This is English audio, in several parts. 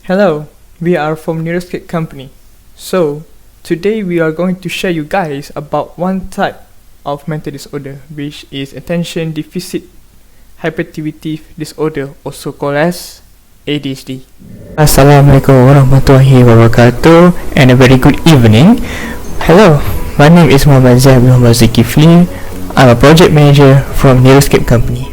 Hello, we are from UniKL company. So, today we are going to share you guys about one type of mental disorder, which is attention deficit hyperactivity disorder, also called as ADHD. Assalamualaikum warahmatullahi wabarakatuh and a very good evening. Hello, my name is Mohammad I'm a project manager from UniKL company.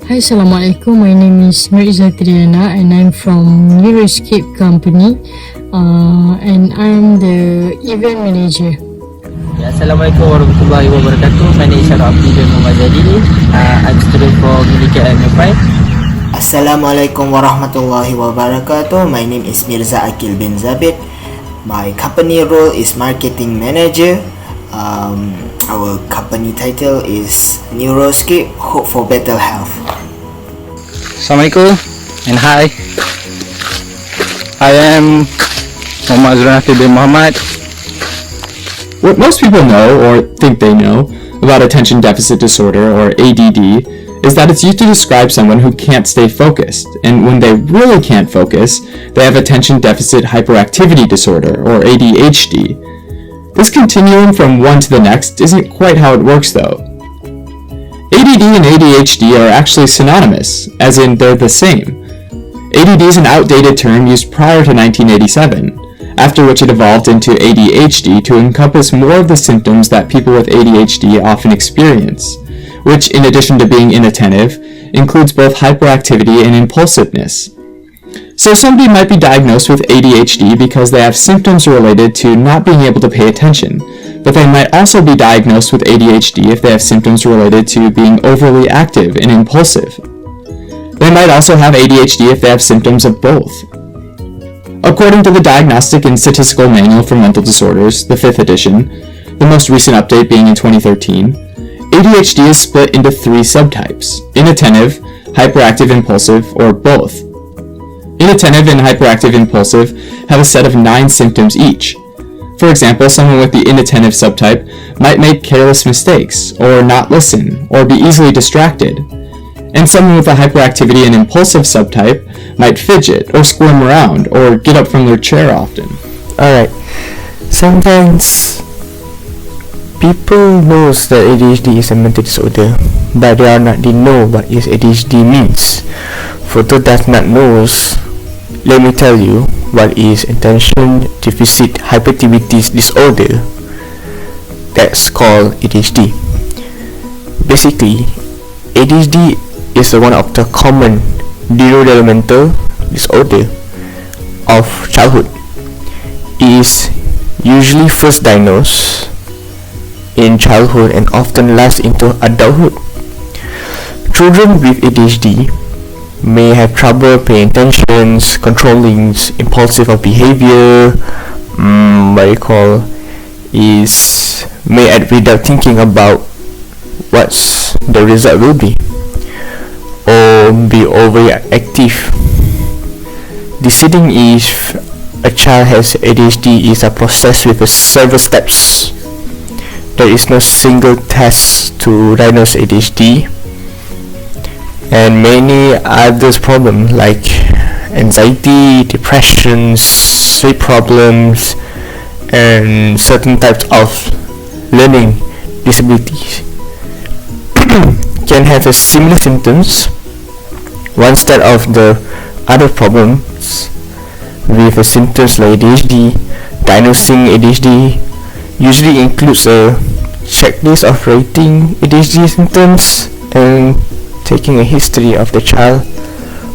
Hi, Assalamualaikum. My name is Nur Ezaty Dayana and I'm from UniKL company and I'm the event manager. Assalamualaikum warahmatullahi wabarakatuh. My name is Shahrol Amrie bin Mohammad. I'm student from UniKL MFI. Assalamualaikum warahmatullahi wabarakatuh. My name is Mirza Aqil bin Zabit. My company role is marketing manager. Our company title is Neuroscape, Hope for Better Health. Assalamualaikum and hi. I am Mohammad Azrul Hanafi bin Mohammad. What most people know, or think they know, about attention deficit disorder, or ADD, is that it's used to describe someone who can't stay focused, and when they really can't focus, they have attention deficit hyperactivity disorder, or ADHD. This continuum from one to the next isn't quite how it works though. ADD and ADHD are actually synonymous, as in they're the same. ADD is an outdated term used prior to 1987, after which it evolved into ADHD to encompass more of the symptoms that people with ADHD often experience, which, in addition to being inattentive, includes both hyperactivity and impulsiveness. So somebody might be diagnosed with ADHD because they have symptoms related to not being able to pay attention, but they might also be diagnosed with ADHD if they have symptoms related to being overly active and impulsive. They might also have ADHD if they have symptoms of both. According to the Diagnostic and Statistical Manual for Mental Disorders, the 5th edition, the most recent update being in 2013, ADHD is split into 3 subtypes: inattentive, hyperactive impulsive, or both. Inattentive and hyperactive impulsive have a set of 9 symptoms each. For example, someone with the inattentive subtype might make careless mistakes, or not listen, or be easily distracted. And someone with a hyperactivity and impulsive subtype might fidget, or squirm around, or get up from their chair often. Alright, sometimes people knows that ADHD is a mental disorder, but they know what is ADHD means. For those that not knows, let me tell you what is attention deficit hyperactivity disorder. That's called ADHD. Basically, ADHD is one of the common neurodevelopmental disorder of childhood. It is usually first diagnosed in childhood and often lasts into adulthood. Children with ADHD may have trouble paying attention, controlling impulsive behavior, may act without thinking about what the result will be, or be overactive. Deciding if a child has ADHD is a process with several steps. There is no single test to diagnose ADHD, and many other problems like anxiety, depression, sleep problems, and certain types of learning disabilities can have a similar symptoms. One set of the other problems with symptoms like ADHD. Diagnosing ADHD usually includes a checklist of rating ADHD symptoms and taking a history of the child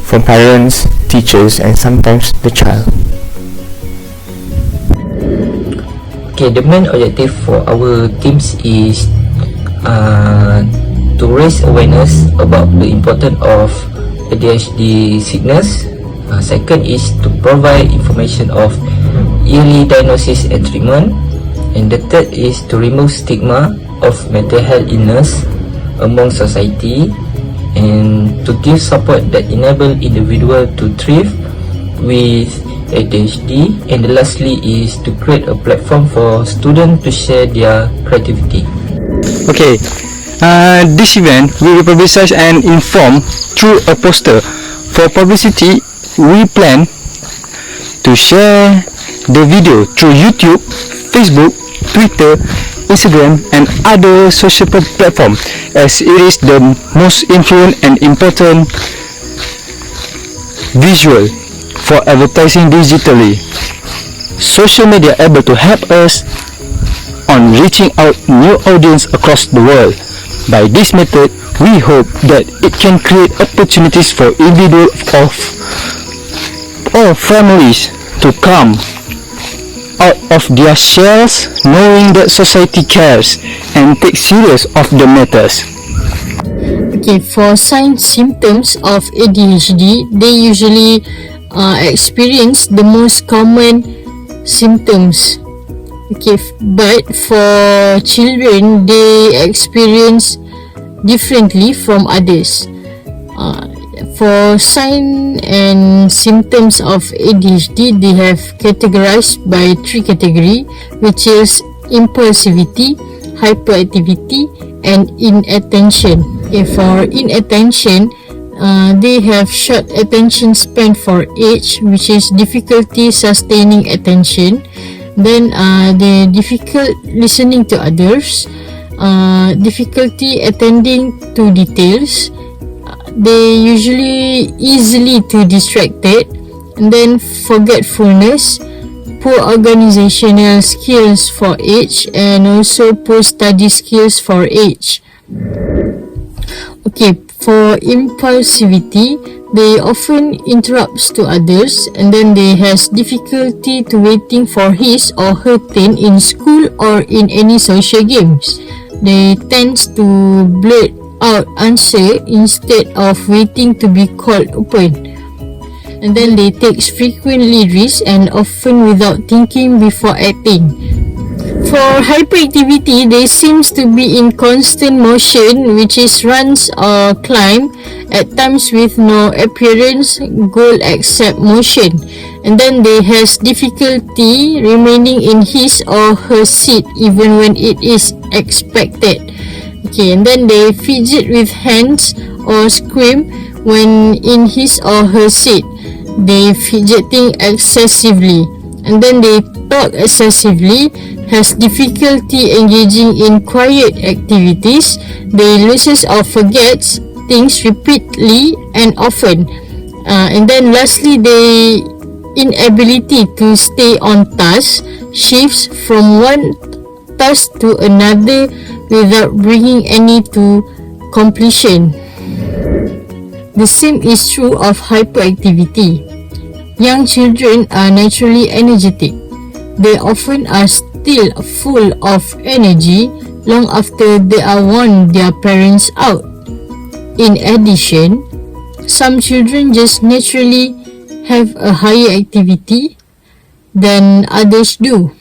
from parents, teachers, and sometimes the child. Okay, the main objective for our teams is to raise awareness about the importance of ADHD sickness. Second is to provide information of early diagnosis and treatment. And the third is to remove stigma of mental health illness among society, and to give support that enable individual to thrive with ADHD. And lastly is to create a platform for students to share their creativity. Okay, this event will be publicized and informed through a poster. For publicity, we plan to share the video through YouTube, Facebook, Twitter, Instagram, and other social platforms, as it is the most influential and important visual for advertising digitally. Social media are able to help us on reaching out new audience across the world. By this method, we hope that it can create opportunities for individuals or families to come out of their shells, knowing that society cares and takes serious of the matters. Okay, for signs symptoms of ADHD, they usually experience the most common symptoms. Okay, but for children, they experience differently from others. For signs and symptoms of ADHD, they have categorized by 3 categories, which is impulsivity, hyperactivity, and inattention. For inattention, they have short attention span for age, which is difficulty sustaining attention. Then the difficult listening to others, difficulty attending to details. They usually easily too distracted, and then forgetfulness, poor organizational skills for age, and also poor study skills for age. Okay, for impulsivity, they often interrupts to others, and then they has difficulty to waiting for his or her turn in school or in any social games. They tends to blurt out answer instead of waiting to be called upon. And then they takes frequently risks and often without thinking before acting. For hyperactivity, they seems to be in constant motion, which is runs or climb, at times with no appearance goal except motion. And then they has difficulty remaining in his or her seat even when it is expected. Okay, and then they fidget with hands or scream when in his or her seat. They fidgeting excessively, and then they talk excessively, has difficulty engaging in quiet activities. They loses or forgets things repeatedly and often. And then lastly, they inability to stay on task, shifts from one task to another without bringing any to completion. The same is true of hyperactivity. Young children are naturally energetic. They often are still full of energy long after they are worn their parents out. In addition, some children just naturally have a higher activity than others do.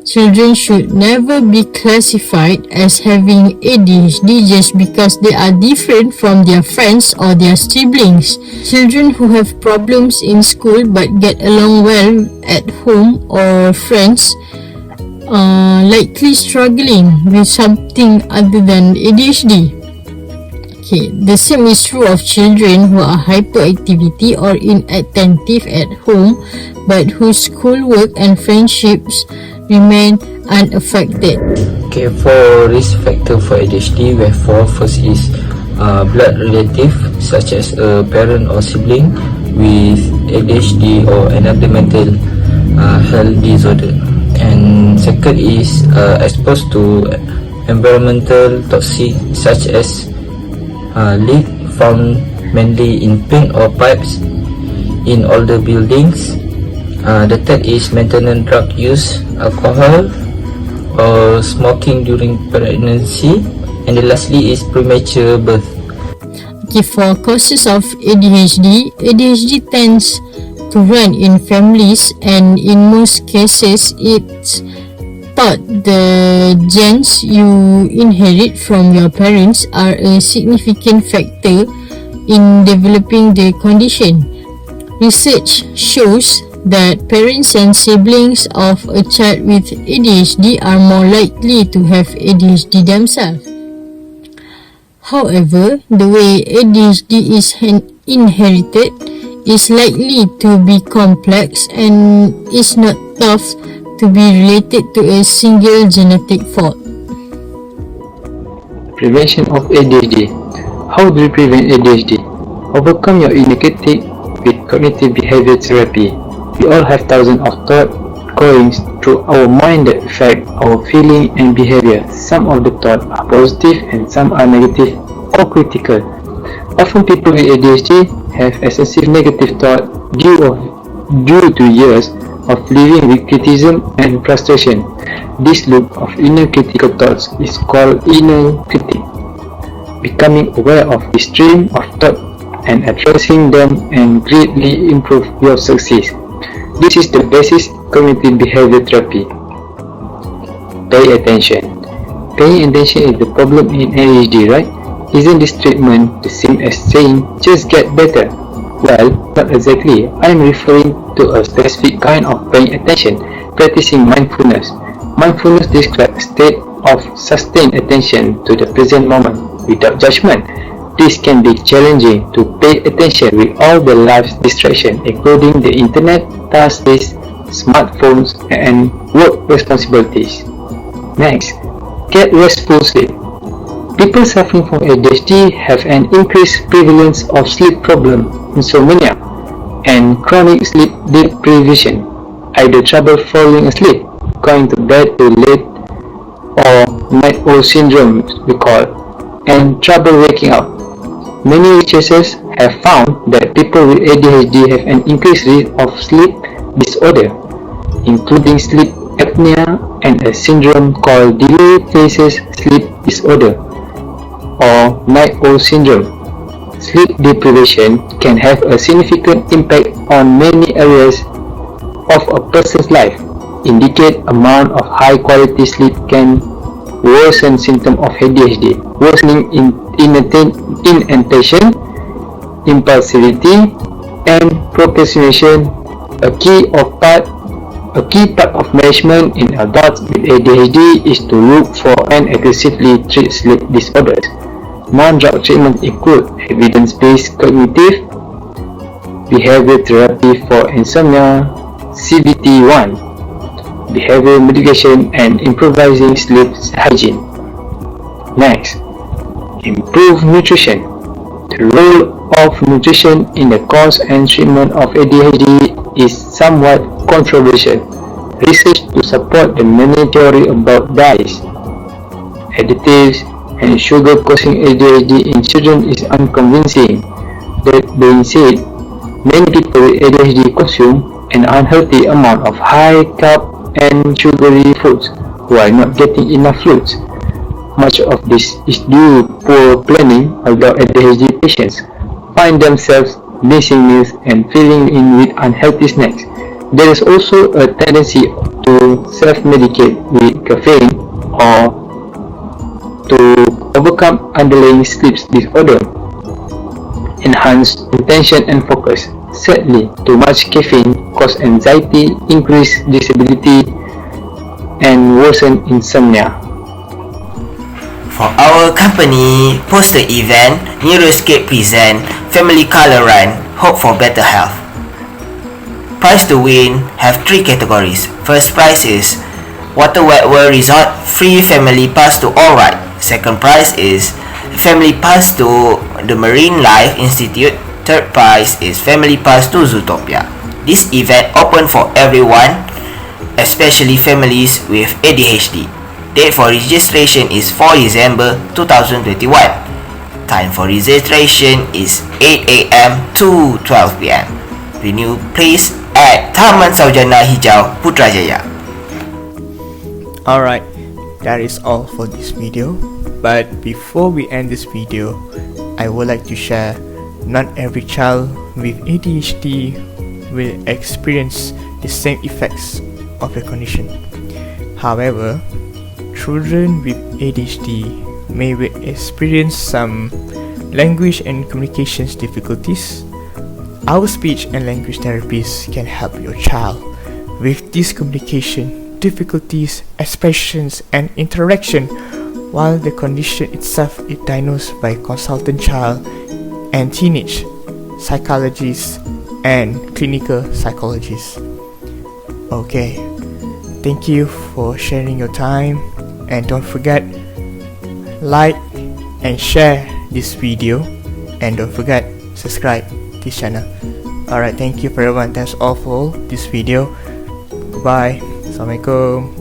Children should never be classified as having ADHD just because they are different from their friends or their siblings. Children who have problems in school but get along well at home or friends are likely struggling with something other than ADHD. Okay, the same is true of children who are hyperactivity or inattentive at home but whose schoolwork and friendships remain unaffected. Okay, for risk factor for ADHD, we have 4. First is blood relative, such as a parent or sibling with ADHD or another mental health disorder. And second is exposed to environmental toxic such as lead found mainly in paint or pipes in older buildings. The third is maintenance drug use, alcohol or smoking during pregnancy, and the lastly is premature birth. Okay, for causes of ADHD, ADHD tends to run in families, and in most cases it's thought the genes you inherit from your parents are a significant factor in developing the condition. Research shows that parents and siblings of a child with ADHD are more likely to have ADHD themselves. However, the way ADHD is inherited is likely to be complex and is not tough to be related to a single genetic fault. Prevention of ADHD. How do we prevent ADHD? Overcome your inner critic with cognitive behavior therapy. We all have thousands of thoughts going through our mind that affect our feeling and behavior. Some of the thoughts are positive and some are negative or critical. Often people with ADHD have excessive negative thoughts due to years of living with criticism and frustration. This loop of inner critical thoughts is called inner critic. Becoming aware of the stream of thought and addressing them and greatly improve your success. This is the basis cognitive behavior therapy. Pay attention. Paying attention is the problem in ADHD, right? Isn't this treatment the same as saying just get better? Well, not exactly. I am referring to a specific kind of paying attention, practicing mindfulness. Mindfulness describes a state of sustained attention to the present moment without judgment. This can be challenging to pay attention with all the life's distractions, including the internet, task lists, smartphones, and work responsibilities. Next, get restful sleep. People suffering from ADHD have an increased prevalence of sleep problem, insomnia, and chronic sleep deprivation, either trouble falling asleep, going to bed too late, or night owl syndrome we call, and trouble waking up. Many researchers have found that people with ADHD have an increased risk of sleep disorder, including sleep apnea and a syndrome called delayed phases sleep disorder, or night owl syndrome. Sleep deprivation can have a significant impact on many areas of a person's life. Indicate amount of high quality sleep can worsen symptoms of ADHD, worsening inattention, impulsivity, and procrastination. A key part of management in adults with ADHD is to look for and aggressively treat sleep disorders. Non-drug treatments include evidence-based cognitive behavior therapy for insomnia, CBT-1, behavioral medication, and improvising sleep hygiene. Next, improve nutrition. The role of nutrition in the cause and treatment of ADHD is somewhat controversial. Research to support the main theory about dyes, additives, and sugar causing ADHD in children is unconvincing. That being said, many people with ADHD consume an unhealthy amount of high carb and sugary foods who are not getting enough fluids. Much of this is due to poor planning, although ADHD patients find themselves missing meals and filling in with unhealthy snacks. There is also a tendency to self-medicate with caffeine or to overcome underlying sleep disorder, enhance attention and focus. Sadly, too much caffeine causes anxiety, increase disability, and worsen insomnia. For our company poster event, Neuroscape present Family Color Run, Hope for Better Health. Prize to win have 3 categories. First prize is Water Wetworld Resort free family pass to All Right. Second prize is family pass to the Marine Life Institute. Third prize is family pass to Zootopia. This event open for everyone, especially families with ADHD. Date for registration is 4 December 2021. Time for registration is 8 AM to 12 PM. Venue place at Taman Saujana Hijau, Putrajaya. Alright, that is all for this video. But before we end this video, I would like to share, not every child with ADHD will experience the same effects of the condition. However, children with ADHD may experience some language and communications difficulties. Our speech and language therapists can help your child with these communication difficulties, expressions, and interaction, while the condition itself is diagnosed by consultant child and teenage psychologists and clinical psychologists. Okay, thank you for sharing your time, and don't forget, like and share this video, and don't forget subscribe this channel. Alright, thank you for everyone. That's all for this video. Goodbye. Assalamualaikum.